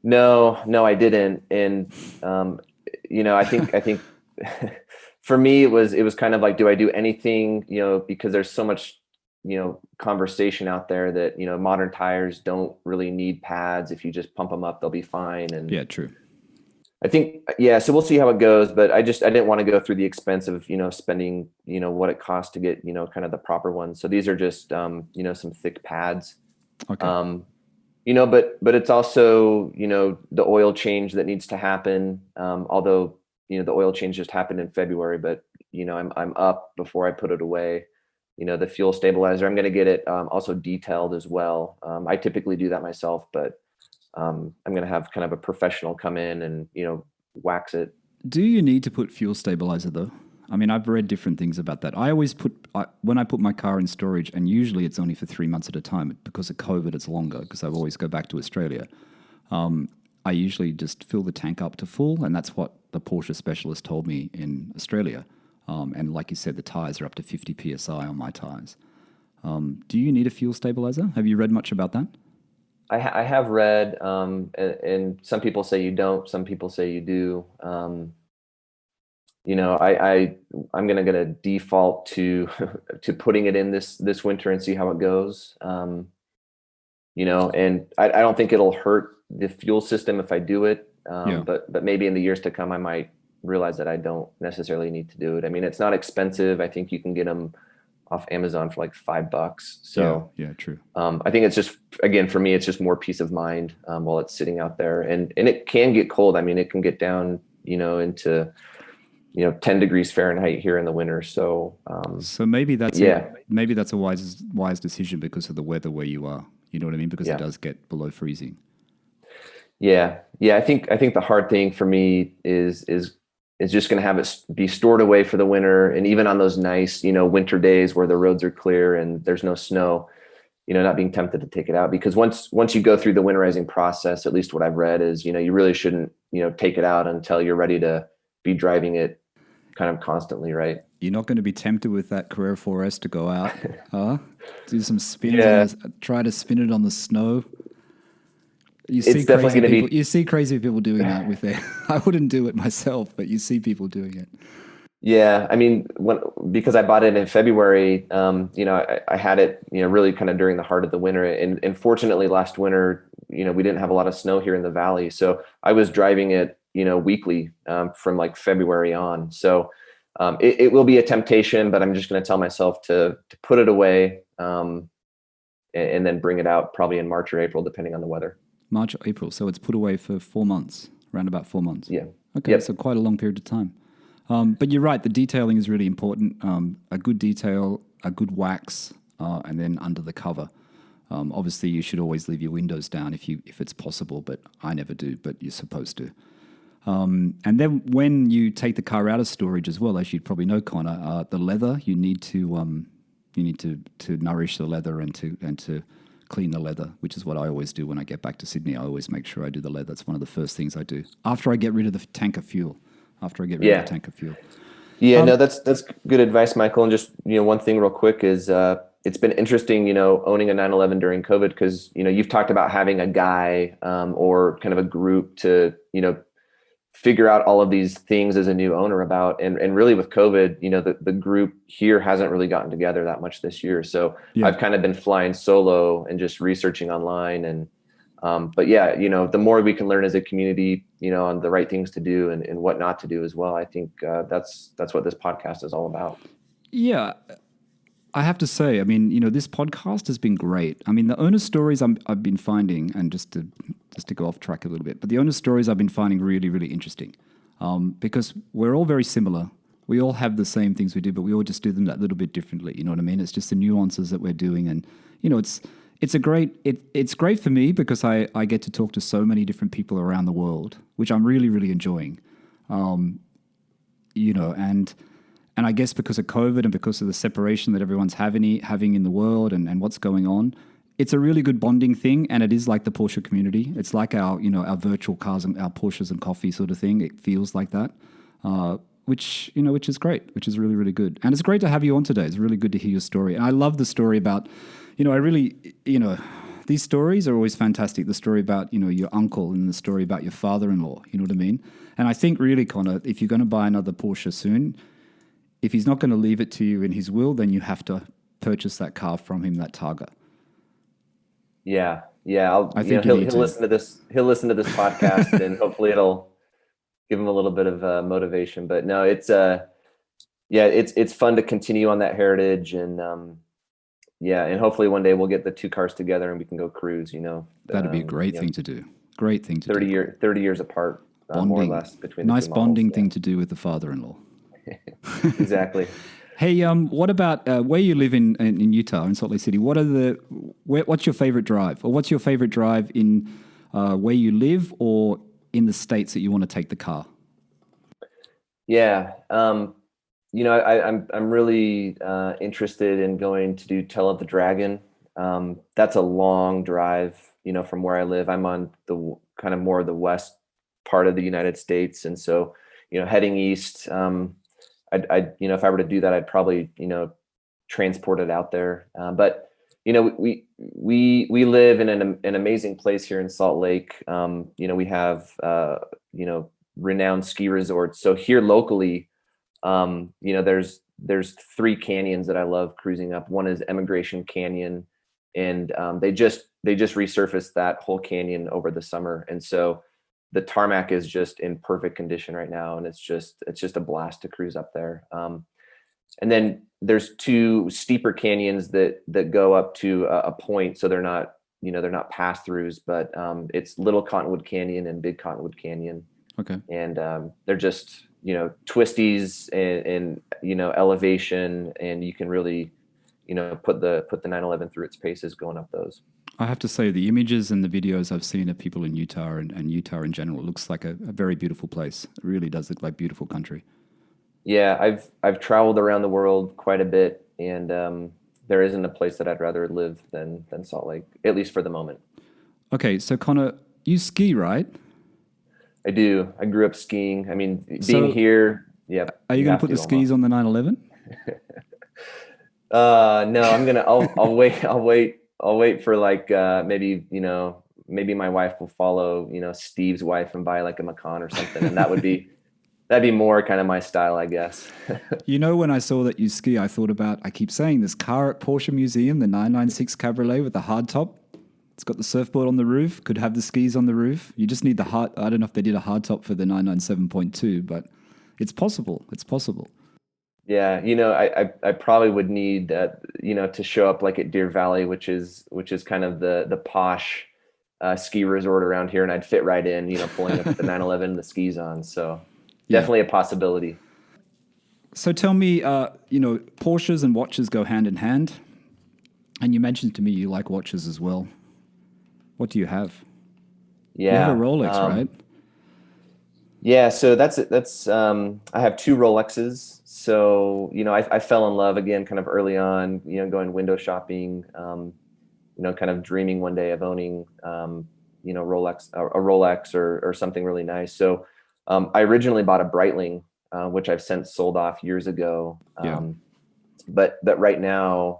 No, I didn't. And I think for me it was kind of like, do I do anything? Because there's so much conversation out there that modern tires don't really need pads. If you just pump them up, they'll be fine. And yeah, true. I think, so we'll see how it goes, but I didn't want to go through the expense of, spending, what it costs to get, kind of the proper ones. So these are just, some thick pads. Okay. But it's also, the oil change that needs to happen. Although, the oil change just happened in February, but, I'm up before I put it away. The fuel stabilizer, I'm going to get it also detailed as well. I typically do that myself, but I'm going to have kind of a professional come in and, wax it. Do you need to put fuel stabilizer though? I mean, I've read different things about that. I always when I put my car in storage, and usually it's only for 3 months at a time. Because of COVID, it's longer because I always go back to Australia. I usually just fill the tank up to full, and that's what the Porsche specialist told me in Australia. And like you said, the tires are up to 50 PSI on my tires. Do you need a fuel stabilizer? Have you read much about that? I have read, and some people say you don't, some people say you do. I'm gonna default to to putting it in this winter and see how it goes. And I don't think it'll hurt the fuel system if I do it. But maybe in the years to come, I might realize that I don't necessarily need to do it. I mean, it's not expensive. I think you can get them off Amazon for like $5. So yeah, true. I think it's just, again, for me, it's just more peace of mind while it's sitting out there, and it can get cold. I mean, it can get down, into 10 degrees Fahrenheit here in the winter. So maybe that's maybe that's a wise decision because of the weather where you are. You know what I mean? Because it does get below freezing. Yeah. I think the hard thing for me is just going to have it be stored away for the winter. And even on those nice, winter days where the roads are clear and there's no snow, not being tempted to take it out, because once you go through the winterizing process, at least what I've read is, you really shouldn't, take it out until you're ready to be driving it kind of constantly. Right. You're not going to be tempted with that Carrera 4S to go out, huh? Do some spins, try to spin it on the snow. You see crazy people doing that with their. I wouldn't do it myself, but you see people doing it. Yeah, I mean, because I bought it in February, I had it, really kind of during the heart of the winter, and fortunately last winter, we didn't have a lot of snow here in the valley, so I was driving it, weekly from like February on. So it will be a temptation, but I'm just going to tell myself to put it away, and then bring it out probably in March or April, depending on the weather. March or April. So it's put away for 4 months, around about 4 months. Yeah. Okay, so quite a long period of time. But you're right, the detailing is really important. A good detail, a good wax, and then under the cover. Obviously, you should always leave your windows down if it's possible, but I never do, but you're supposed to. And then when you take the car out of storage as well, as you'd probably know, Connor, the leather, you need to nourish the leather and to clean the leather, which is what I always do when I get back to Sydney. I always make sure I do the leather. That's one of the first things I do after I get rid of the tank of fuel. Yeah, no, that's good advice, Michael. And just, one thing real quick is it's been interesting, owning a 911 during COVID, because, you've talked about having a guy or kind of a group to, figure out all of these things as a new owner about, and really with COVID, the group here hasn't really gotten together that much this year. So Yeah. I've kind of been flying solo and just researching online. And but yeah, the more we can learn as a community, on the right things to do and what not to do as well. I think that's what this podcast is all about. Yeah. I have to say, I mean, this podcast has been great. I mean, the owner stories I've been finding, and just to go off track a little bit, but the owner stories I've been finding really, really interesting, because we're all very similar. We all have the same things we do, but we all just do them that little bit differently. You know what I mean? It's just the nuances that we're doing, and it's great for me because I get to talk to so many different people around the world, which I'm really, really enjoying. And I guess because of COVID and because of the separation that everyone's having in the world and what's going on, it's a really good bonding thing. And it is like the Porsche community. It's like our virtual cars and our Porsches and coffee sort of thing. It feels like that, which is great, which is really, really good. And it's great to have you on today. It's really good to hear your story. And I love the story about, these stories are always fantastic. The story about, your uncle and the story about your father-in-law, you know what I mean? And I think really, Connor, if you're going to buy another Porsche soon, if he's not going to leave it to you in his will, then you have to purchase that car from him, that Targa. Yeah. I think he'll listen to this. He'll listen to this podcast, and hopefully it'll give him a little bit of motivation. But no, it's fun to continue on that heritage, and and hopefully one day we'll get the two cars together and we can go cruise. That'd be a great thing to do. Great thing to 30 years apart, more or less between the nice two models, bonding thing to do with the father-in-law. Exactly. Hey, what about where you live in Utah, in Salt Lake City? What's your favorite drive, or what's your favorite drive in where you live, or in the states that you want to take the car? Yeah, I'm really interested in going to do Tail of the Dragon. That's a long drive, from where I live. I'm on the kind of more of the west part of the United States, and so heading east. If I were to do that, I'd probably, transport it out there. But we live in an amazing place here in Salt Lake. We have, renowned ski resorts. So here locally, there's three canyons that I love cruising up. One is Emigration Canyon, and they just resurfaced that whole canyon over the summer. And so the tarmac is just in perfect condition right now, and it's just a blast to cruise up there. And then there's two steeper canyons that go up to a point, so they're not pass throughs, but it's Little Cottonwood Canyon and Big Cottonwood Canyon. Okay. And they're just twisties and elevation, and you can really put the 911 through its paces going up those. I have to say, the images and the videos I've seen of people in Utah and Utah in general, looks like a very beautiful place. It really does look like beautiful country. Yeah, I've traveled around the world quite a bit, and there isn't a place that I'd rather live than Salt Lake, at least for the moment. Okay, so Connor, you ski, right? I do. I grew up skiing. I mean, being here, yeah. Are you going to put the skis on the 911? No, I'll wait for like maybe my wife will follow Steve's wife and buy like a Macan or something, and that'd be more kind of my style, I guess. When I saw that you ski, I keep saying this car at Porsche Museum, the 996 Cabriolet with the hard top. It's got the surfboard on the roof, could have the skis on the roof. You just need the hard. I don't know if they did a hard top for the 997.2, but it's possible. It's possible. Yeah, I probably would need to show up like at Deer Valley, which is kind of the posh ski resort around here, and I'd fit right in, pulling up the 911 and the skis on. So definitely a possibility. So tell me, Porsches and watches go hand in hand, and you mentioned to me you like watches as well. What do you have? Yeah, you have a Rolex, right? Yeah, so that's I have two Rolexes. So, I fell in love again kind of early on, going window shopping, kind of dreaming one day of owning, Rolex, a Rolex or something really nice. So, I originally bought a Breitling, which I've since sold off years ago. But right now,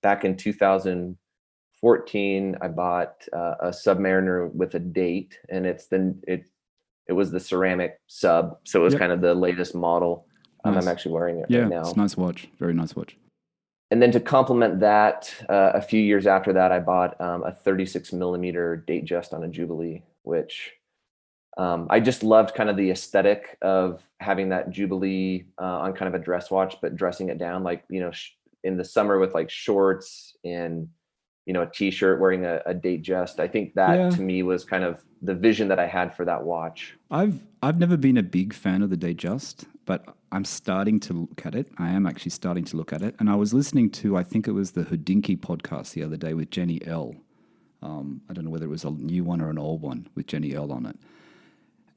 back in 2014, I bought a Submariner with a date, and it's it was the ceramic sub. So it was Yep. kind of the latest model. Nice. I'm actually wearing it Yeah, right now. it's a nice watch. Very nice watch. And then to complement that, a few years after that, I bought a 36 millimeter Datejust on a Jubilee, which I just loved kind of the aesthetic of having that Jubilee on kind of a dress watch, but dressing it down like, in the summer with like shorts and, a t-shirt, wearing a Datejust. I think that to me was kind of the vision that I had for that watch. I've never been a big fan of the Datejust, but I'm starting to look at it. I am actually starting to look at it. And I was listening to, I think it was the Hodinkee podcast the other day with Jenny L. I don't know whether it was a new one or an old one with Jenny L on it.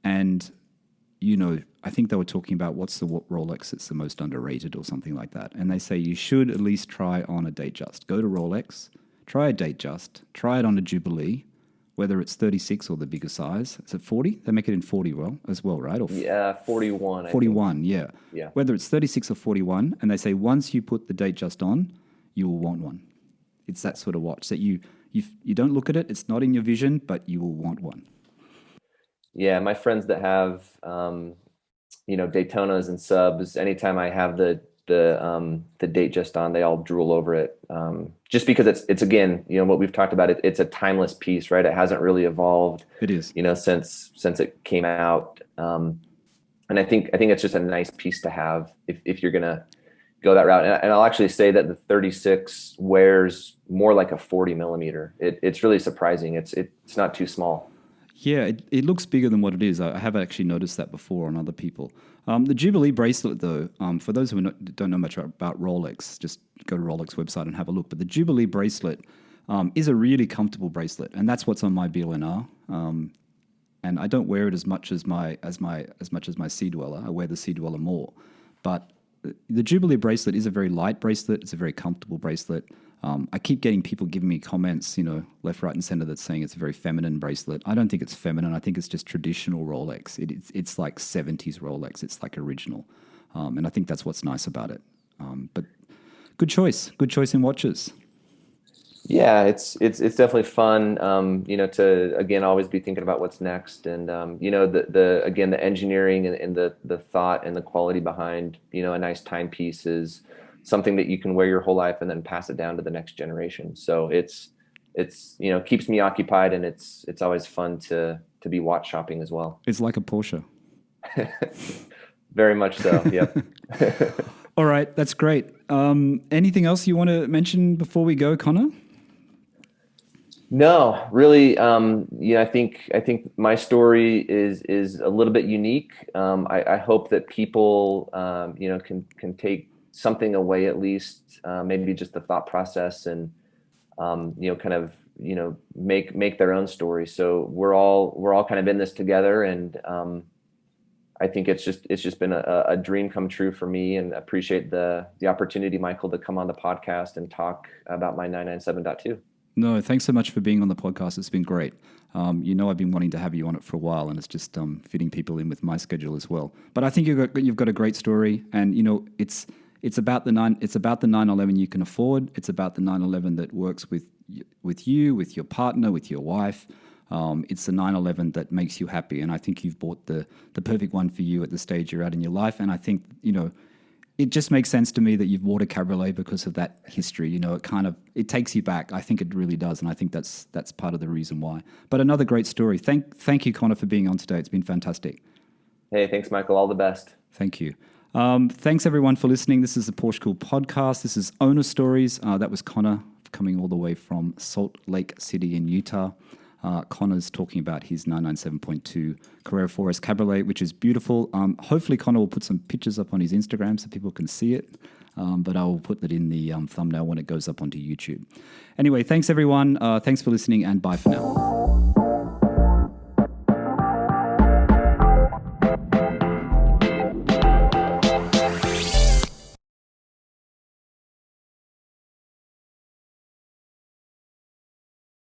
And, I think they were talking about what's the Rolex that's the most underrated or something like that. And they say you should at least try on a Datejust. Go to Rolex, try a Datejust, try it on a Jubilee, whether it's 36 or the bigger size. Is it 40? They make it in 40 as well, right? Or Yeah, 41. 41, yeah. Yeah. Whether it's 36 or 41, and they say once you put the Datejust on, you will want one. It's that sort of watch that you don't look at it, it's not in your vision, but you will want one. Yeah, my friends that have Daytonas and subs, anytime I have the Datejust on, they all drool over it. Just because it's again, what we've talked about, it's a timeless piece, right? It hasn't really evolved. It is. Since it came out. And I think it's just a nice piece to have if you're gonna go that route. And I'll actually say that the 36 wears more like a 40 millimeter. It's really surprising. It's not too small. Yeah, it looks bigger than what it is. I have actually noticed that before on other people. The Jubilee bracelet, though, for those who don't know much about Rolex, just go to Rolex website and have a look. But the Jubilee bracelet is a really comfortable bracelet, and that's what's on my BLNR. And I don't wear it as much as my Sea Dweller. I wear the Sea Dweller more, but the Jubilee bracelet is a very light bracelet. It's a very comfortable bracelet. I keep getting people giving me comments, left, right, and center that's saying it's a very feminine bracelet. I don't think it's feminine. I think it's just traditional Rolex. It's like 70s Rolex. It's like original. And I think that's what's nice about it. But good choice. Good choice in watches. Yeah, it's definitely fun, to, again, always be thinking about what's next. And, the engineering and the thought and the quality behind, a nice timepiece is something that you can wear your whole life and then pass it down to the next generation. So it's keeps me occupied, and it's always fun to be watch shopping as well. It's like a Porsche. Very much so. Yep. All right. That's great. Anything else you want to mention before we go, Connor? No, really. I think my story is a little bit unique. I hope that people, can take something away, at least, maybe just the thought process, and make their own story. So we're all kind of in this together, and I think it's just been a dream come true for me, and appreciate the opportunity, Michael, to come on the podcast and talk about my 997.2. No, thanks so much for being on the podcast. It's been great. I've been wanting to have you on it for a while, and it's just fitting people in with my schedule as well. But I think you've got a great story, and it's about the 911 you can afford. It's about the 911 that works with you, with your partner, with your wife. It's the 911 that makes you happy, and I think you've bought the perfect one for you at the stage you're at in your life. And I think it just makes sense to me that you've bought a Cabriolet because of that history. It takes you back. I think it really does, and I think that's part of the reason why. But another great story. Thank you, Connor, for being on today. It's been fantastic. Hey, thanks, Michael. All the best. Thank you. Thanks, everyone, for listening. This is the PorscheCooled Podcast. This is Owner Stories. That was Connor coming all the way from Salt Lake City in Utah. Connor's talking about his 997.2 Carrera 4S Cabriolet, which is beautiful. Hopefully, Connor will put some pictures up on his Instagram so people can see it. But I will put that in the thumbnail when it goes up onto YouTube. Anyway, thanks, everyone. Thanks for listening, and bye for now.